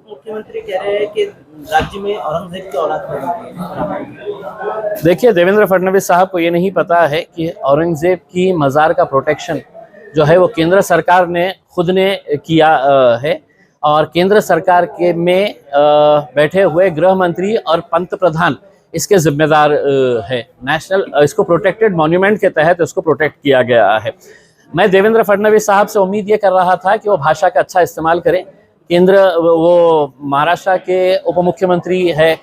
मुख्यमंत्री कह रहे हैं कि राज्य में औरंगजेब की औलाद पैदा। देखिए, देवेंद्र फडणवीस साहब को ये नहीं पता है कि औरंगजेब की मज़ार का प्रोटेक्शन जो है वो केंद्र सरकार ने खुद ने किया है, और केंद्र सरकार के में बैठे हुए गृह मंत्री और पंत प्रधान इसके जिम्मेदार है। नेशनल इसको प्रोटेक्टेड मॉन्यूमेंट के तहत इसको प्रोटेक्ट किया गया है। मैं देवेंद्र फडणवीस साहब से उम्मीद ये कर रहा था कि वो भाषा का अच्छा इस्तेमाल करें। केंद्र वो महाराष्ट्र के उप मुख्यमंत्री है,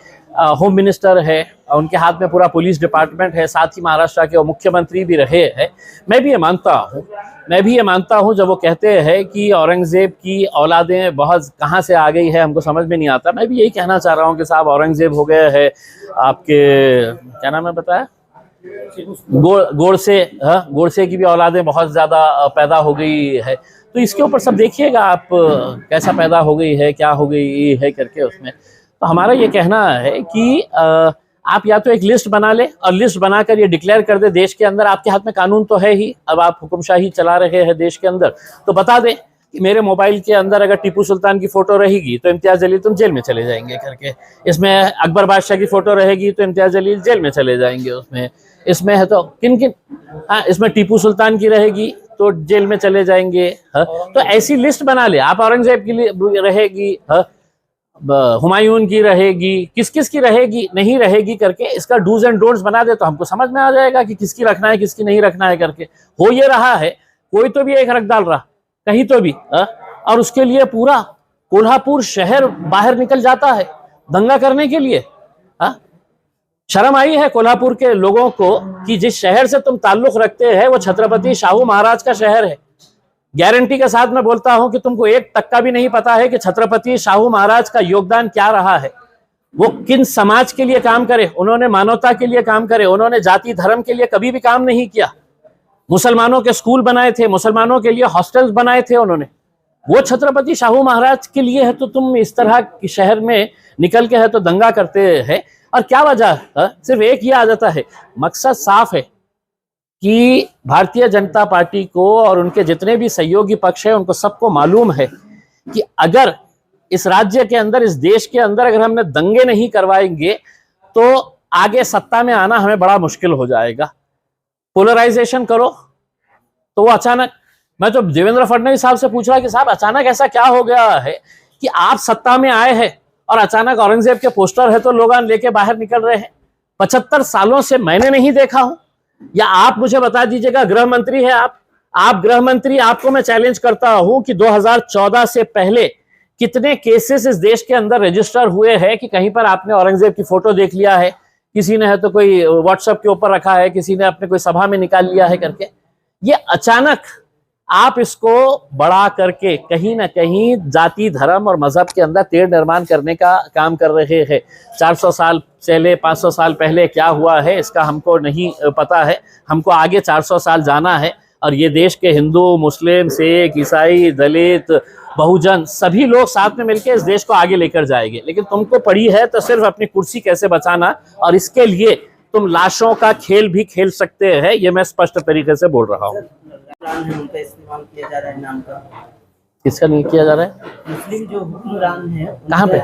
होम मिनिस्टर है, उनके हाथ में पूरा पुलिस डिपार्टमेंट है, साथ ही महाराष्ट्र के मुख्यमंत्री भी रहे हैं। मैं भी ये मानता हूँ जब वो कहते हैं कि औरंगजेब की औलादें बहुत कहाँ से आ गई है, हमको समझ में नहीं आता। मैं भी यही कहना चाह रहा हूँ कि साहब औरंगजेब हो गए हैं आपके, क्या नाम है बताया, गोडसे की भी औलादें बहुत ज़्यादा पैदा हो गई है। तो इसके ऊपर सब देखिएगा आप, कैसा पैदा हो गई है, क्या हो गई है करके उसमें। तो हमारा ये कहना है कि आप या तो एक लिस्ट बना ले और लिस्ट बनाकर ये डिक्लेयर कर दे देश के अंदर, आपके हाथ में कानून तो है ही, अब आप हुक्मशाही चला रहे हैं देश के अंदर, तो बता दें कि मेरे मोबाइल के अंदर अगर टीपू सुल्तान की फोटो रहेगी तो इम्तियाज जलील तुम जेल में चले जाएंगे करके, इसमें अकबर बादशाह की फोटो रहेगी तो इम्तियाज जलील जेल में चले जाएंगे उसमें, इसमें है तो किन किन, हाँ इसमें टीपू सुल्तान की रहेगी तो जेल में चले जाएंगे। हाँ, तो ऐसी लिस्ट बना ले आप, औरंगजेब की रहेगी, हुमायूं की रहेगी, किस किस की रहेगी नहीं रहेगी करके इसका डूज एंड डोंट्स बना दे तो हमको समझ में आ जाएगा कि किसकी रखना है किसकी नहीं रखना है करके। हो ये रहा है, कोई तो भी एक रख डाल रहा कहीं तो भी, और उसके लिए पूरा कोल्हापुर शहर बाहर निकल जाता है दंगा करने के लिए। शर्म आई है कोल्हापुर के लोगों को कि जिस शहर से तुम ताल्लुक रखते हैं वो छत्रपति शाहू महाराज का शहर है। गारंटी के साथ मैं बोलता हूं कि तुमको 1% भी नहीं पता है कि छत्रपति शाहू महाराज का योगदान क्या रहा है, वो किन समाज के लिए काम करे, उन्होंने मानवता के लिए काम करे, उन्होंने जाति धर्म के लिए कभी भी काम नहीं किया। मुसलमानों के स्कूल बनाए थे, मुसलमानों के लिए हॉस्टल्स बनाए थे उन्होंने, वो छत्रपति शाहू महाराज के लिए है। तो तुम इस तरह के शहर में निकल के है तो दंगा करते हैं, और क्या वजह है? सिर्फ एक ही आ जाता है, मकसद साफ है कि भारतीय जनता पार्टी को और उनके जितने भी सहयोगी पक्ष हैं उनको सबको मालूम है कि अगर इस राज्य के अंदर, इस देश के अंदर अगर हमने दंगे नहीं करवाएंगे तो आगे सत्ता में आना हमें बड़ा मुश्किल हो जाएगा। पोलराइजेशन करो तो वो अचानक, मैं तो देवेंद्र फडणवीस साहब से पूछ रहा कि साहब अचानक ऐसा क्या हो गया है कि आप सत्ता में आए हैं और अचानक औरंगजेब के पोस्टर है तो लोग लेके बाहर निकल रहे हैं। 75 सालों से मैंने नहीं देखा हूं, या आप मुझे बता दीजिएगा, गृह मंत्री है आप गृह मंत्री, आपको मैं चैलेंज करता हूं कि 2014 से पहले कितने केसेस इस देश के अंदर रजिस्टर हुए हैं कि कहीं पर आपने औरंगजेब की फोटो देख लिया है, किसी ने है तो कोई व्हाट्सएप के ऊपर रखा है, किसी ने अपने कोई सभा में निकाल लिया है करके। ये अचानक आप इसको बढ़ा करके कहीं ना कहीं जाति धर्म और मजहब के अंदर तेढ़ निर्माण करने का काम कर रहे हैं। 400 साल पहले 500 साल पहले क्या हुआ है इसका हमको नहीं पता है, हमको आगे 400 साल जाना है, और ये देश के हिंदू मुस्लिम सिख ईसाई दलित बहुजन सभी लोग साथ में मिलकर इस देश को आगे लेकर जाएंगे। लेकिन तुमको पड़ी है तो सिर्फ अपनी कुर्सी कैसे बचाना, और इसके लिए तुम लाशों का खेल भी खेल सकते हैं, ये मैं स्पष्ट तरीके से बोल रहा हूँ। उनका इस्तेमाल किया जा रहा है नाम का, किसका नहीं किया जा रहा है? मुस्लिम जो हुक्मरान है, कहाँ पे?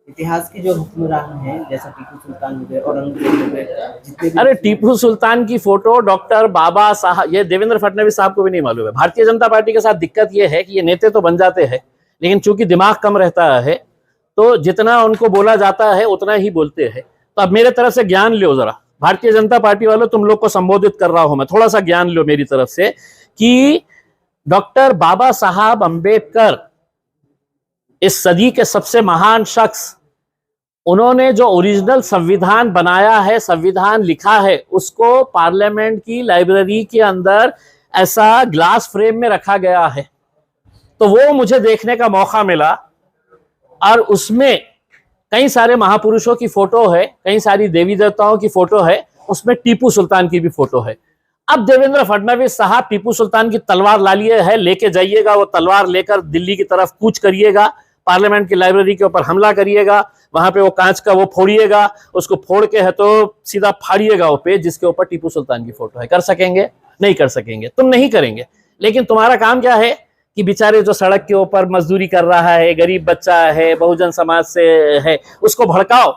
इतिहास के जो हुक्मरान हैं जैसा टीपू सुल्तान हो गए, औरंगजेब हो गए, जितने भी। अरे टीपू सुल्तान की फोटो डॉक्टर बाबा साहब, ये देवेंद्र फडणवीस साहब को भी नहीं मालूम है। भारतीय जनता पार्टी के साथ दिक्कत ये है कि ये नेता तो बन जाते हैं लेकिन चूंकि दिमाग कम रहता है तो जितना उनको बोला जाता है उतना ही बोलते हैं। तो अब मेरे तरफ से ज्ञान लो जरा, भारतीय जनता पार्टी वालों, तुम लोग को संबोधित कर रहा हूं मैं, थोड़ा सा ज्ञान लो मेरी तरफ से कि डॉक्टर बाबा साहब अंबेडकर इस सदी के सबसे महान शख्स, उन्होंने जो ओरिजिनल संविधान बनाया है, संविधान लिखा है, उसको पार्लियामेंट की लाइब्रेरी के अंदर ऐसा ग्लास फ्रेम में रखा गया है। तो वो मुझे देखने का मौका मिला और उसमें कई सारे महापुरुषों की फोटो है, कई सारी देवी देवताओं की फोटो है, उसमें टीपू सुल्तान की भी फोटो है। अब देवेंद्र फडणवीस साहब टीपू सुल्तान की तलवार ला लिए है, लेके जाइएगा, वो तलवार लेकर दिल्ली की तरफ कूच करिएगा, पार्लियामेंट की लाइब्रेरी के ऊपर हमला करिएगा, वहां पे वो कांच का वो फोड़िएगा, उसको फोड़ के है तो सीधा फाड़िएगा वो पेज जिसके ऊपर टीपू सुल्तान की फोटो है। कर सकेंगे? नहीं कर सकेंगे, तुम नहीं करेंगे। लेकिन तुम्हारा काम क्या है कि बेचारे जो सड़क के ऊपर मजदूरी कर रहा है, गरीब बच्चा है, बहुजन समाज से है, उसको भड़काओ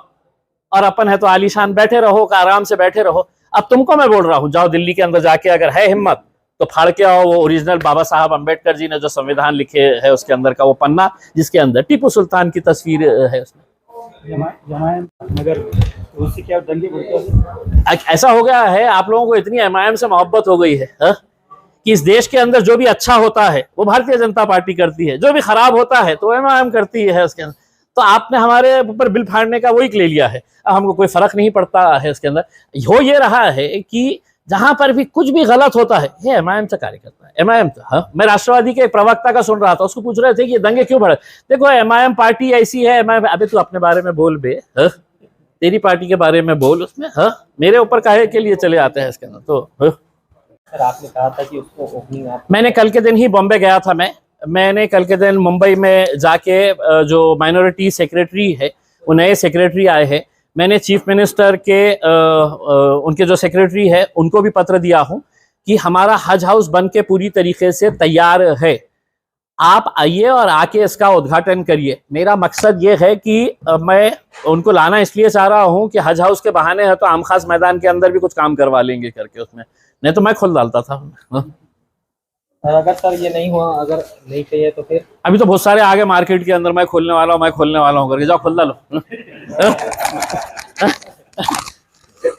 और अपन है तो आलीशान बैठे रहो, आराम से बैठे रहो। अब तुमको मैं बोल रहा हूं, जाओ दिल्ली के अंदर जाके अगर है हिम्मत तो फाड़ के आओ वो ओरिजिनल बाबा साहब अम्बेडकर जी ने जो संविधान लिखे है उसके अंदर का वो पन्ना, जिसके अंदर टीपू सुल्तान की तस्वीर है उसमें। मगर उससे क्या दंगे बढ़ते ऐसा हो गया है, आप लोगों को इतनी एमआईएम से मोहब्बत हो गई है कि इस देश के अंदर जो भी अच्छा होता है वो भारतीय जनता पार्टी करती है, जो भी खराब होता है तो एमआईएम करती है उसके अंदर। तो आपने हमारे ऊपर बिल फाड़ने का वही ले लिया है, अब हमको कोई फर्क नहीं पड़ता है इसके अंदर। हो ये रहा है कि जहां पर भी कुछ भी गलत होता है ये एमआईएम से कार्य करता है। एमआईएम मैं राष्ट्रवादी के एक प्रवक्ता का सुन रहा था, उसको पूछ रहे थे कि ये दंगे क्यों बढ़े। देखो एमआईएम पार्टी ऐसी है, अबे तू अपने बारे में बोल बे, तेरी पार्टी के बारे में बोल, उसमें मेरे ऊपर काहे के लिए चले आते हैं इसके अंदर। तो सर आपने कहा था कि उसको ओपनिंग आप मैंने कल के दिन ही बॉम्बे गया था, मैंने कल के दिन मुंबई में जाके जो माइनॉरिटी सेक्रेटरी है वो नए सेक्रेटरी आए हैं, मैंने चीफ मिनिस्टर के उनके जो सेक्रेटरी है उनको भी पत्र दिया हूं कि हमारा हज हाउस बन के पूरी तरीके से तैयार है, आप आइए और आके इसका उद्घाटन करिए। मेरा मकसद ये है कि मैं उनको लाना इसलिए चाह रहा हूं कि हज हाउस के बहाने है तो आम खास मैदान के अंदर भी कुछ काम करवा लेंगे करके उसमें, नहीं तो मैं खुद डालता था। और अगर सर ये नहीं हुआ, अगर नहीं चाहिए तो फिर अभी तो बहुत सारे आगे मार्केट के अंदर मैं खोलने वाला हूँ करके, जाओ खुल डालो।